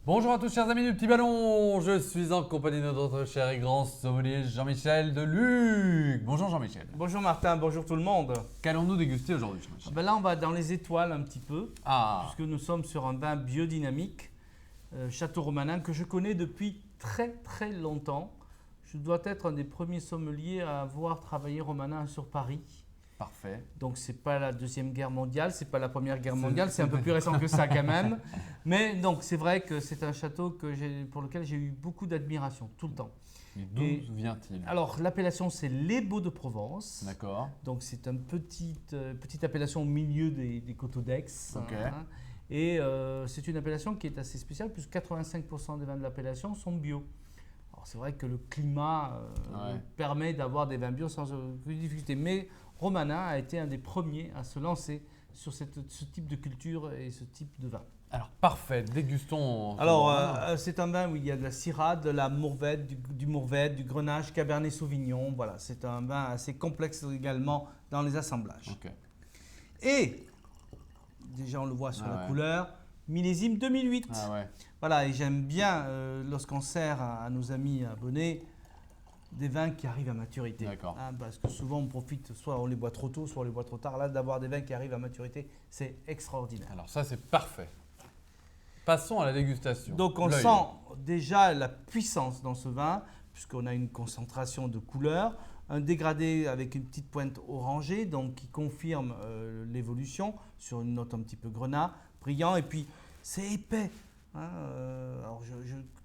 Bonjour à tous chers amis du Petit Ballon, je suis en compagnie de notre cher et grand sommelier Jean-Michel Deluc. Bonjour Jean-Michel. Bonjour Martin, bonjour tout le monde. Qu'allons-nous déguster aujourd'hui Jean-Michel? Là on va dans les étoiles un petit peu, puisque nous sommes sur un vin biodynamique, Château Romanin, que je connais depuis très longtemps. Je dois être un des premiers sommeliers à avoir travaillé Romanin sur Paris. Parfait. Donc c'est pas la Deuxième Guerre mondiale, c'est pas la Première Guerre mondiale, c'est un peu plus récent que ça quand même. Mais donc c'est vrai que c'est un château pour lequel j'ai eu beaucoup d'admiration tout le temps. D'où vient-il? Alors l'appellation c'est Les Baux de Provence. D'accord. Donc c'est une petite appellation au milieu des coteaux d'Aix. Ok. Et c'est une appellation qui est assez spéciale puisque 85% des vins de l'appellation sont bio. Alors c'est vrai que le climat permet d'avoir des vins bio sans aucune difficulté. Mais Romanin a été un des premiers à se lancer sur ce type de culture et ce type de vin. Alors parfait, dégustons. Alors c'est un vin où il y a de la syrah, de la mourvèdre, du mourvèdre, du grenache, cabernet sauvignon. Voilà, c'est un vin assez complexe également dans les assemblages. Ok. Et déjà on le voit sur la couleur, millésime 2008. Ah ouais. Voilà, et j'aime bien lorsqu'on sert à nos amis abonnés des vins qui arrivent à maturité. D'accord. Parce que souvent on profite, soit on les boit trop tôt, soit on les boit trop tard. Là, d'avoir des vins qui arrivent à maturité, c'est extraordinaire. Alors ça c'est parfait. Passons à la dégustation. Donc on sent déjà la puissance dans ce vin, puisqu'on a une concentration de couleurs, un dégradé avec une petite pointe orangée, donc qui confirme l'évolution sur une note un petit peu grenat, brillant, et puis c'est épais. Alors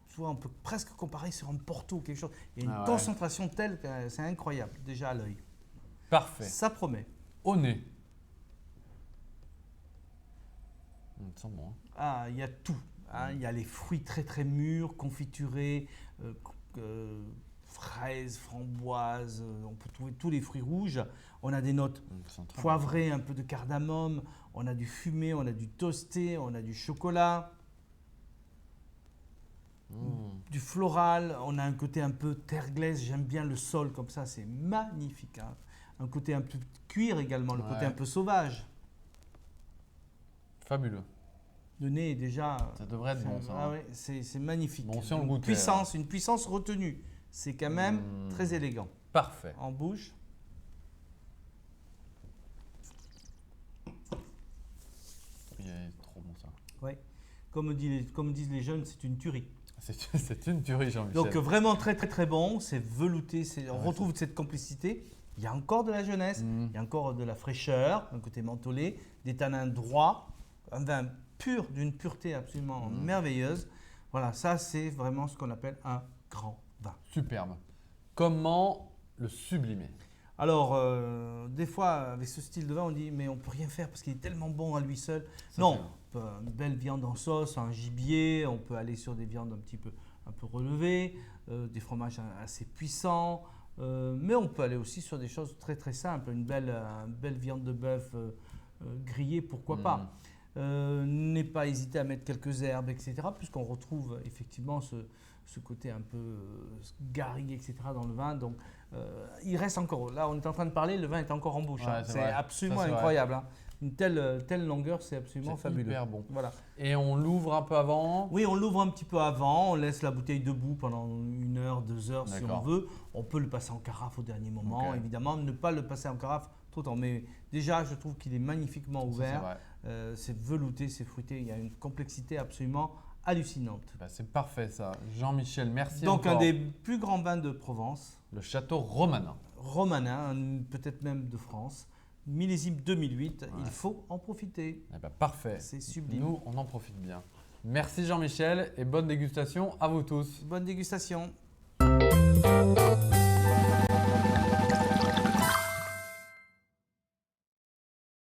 tu vois, on peut presque comparer sur un Porto ou quelque chose. Il y a une concentration telle que c'est incroyable, déjà à l'œil. Parfait. Ça promet. Au nez. Ça sent bon. Il y a tout. Il y a les fruits très mûrs, confiturés, fraises, framboises. On peut trouver tous les fruits rouges. On a des notes poivrées, un peu de cardamome. On a du fumé, on a du toasté, on a du chocolat. Du floral, on a un côté un peu terre glaise, j'aime bien le sol comme ça, c'est magnifique. Un côté un peu cuir également, le côté un peu sauvage. Fabuleux. Le nez est déjà… Ça devrait être bon ça. C'est magnifique. Bon, si on le goûte. Une puissance retenue, c'est quand même très élégant. Parfait. En bouche. Il est trop bon ça. Oui. Comme disent les jeunes, c'est une tuerie. C'est une tuerie, Jean-Michel. Donc vraiment très bon, c'est velouté, on retrouve cette complicité. Il y a encore de la jeunesse, il y a encore de la fraîcheur, un côté mentholé, des tanins droits, un vin pur, d'une pureté absolument merveilleuse. Voilà, ça c'est vraiment ce qu'on appelle un grand vin. Superbe. Comment le sublimer? Alors, des fois, avec ce style de vin, on dit mais on ne peut rien faire parce qu'il est tellement bon à lui seul. Une belle viande en sauce, un gibier, on peut aller sur des viandes un peu relevées, des fromages assez puissants, mais on peut aller aussi sur des choses très simples, une belle viande de bœuf grillée, pourquoi pas. N'ayez pas hésité à mettre quelques herbes, etc., puisqu'on retrouve effectivement ce côté un peu garrigue, etc. dans le vin. Donc, il reste encore, là on est en train de parler, le vin est encore en bouche. C'est absolument incroyable. Une telle longueur, c'est absolument fabuleux. Hyper bon. Voilà. Et on l'ouvre un peu avant? Oui, on l'ouvre un petit peu avant, on laisse la bouteille debout pendant 1 heure, 2 heures si on veut. On peut le passer en carafe au dernier moment, évidemment, ne pas le passer en carafe trop tard. Mais déjà, je trouve qu'il est magnifiquement ouvert. C'est velouté, c'est fruité, il y a une complexité absolument hallucinante. C'est parfait ça. Jean-Michel, merci Donc encore. Un des plus grands vins de Provence. Le Château Romanin. Romanin, peut-être même de France. Millésime 2008, il faut en profiter. Parfait. C'est sublime. Nous, on en profite bien. Merci Jean-Michel et bonne dégustation à vous tous. Bonne dégustation.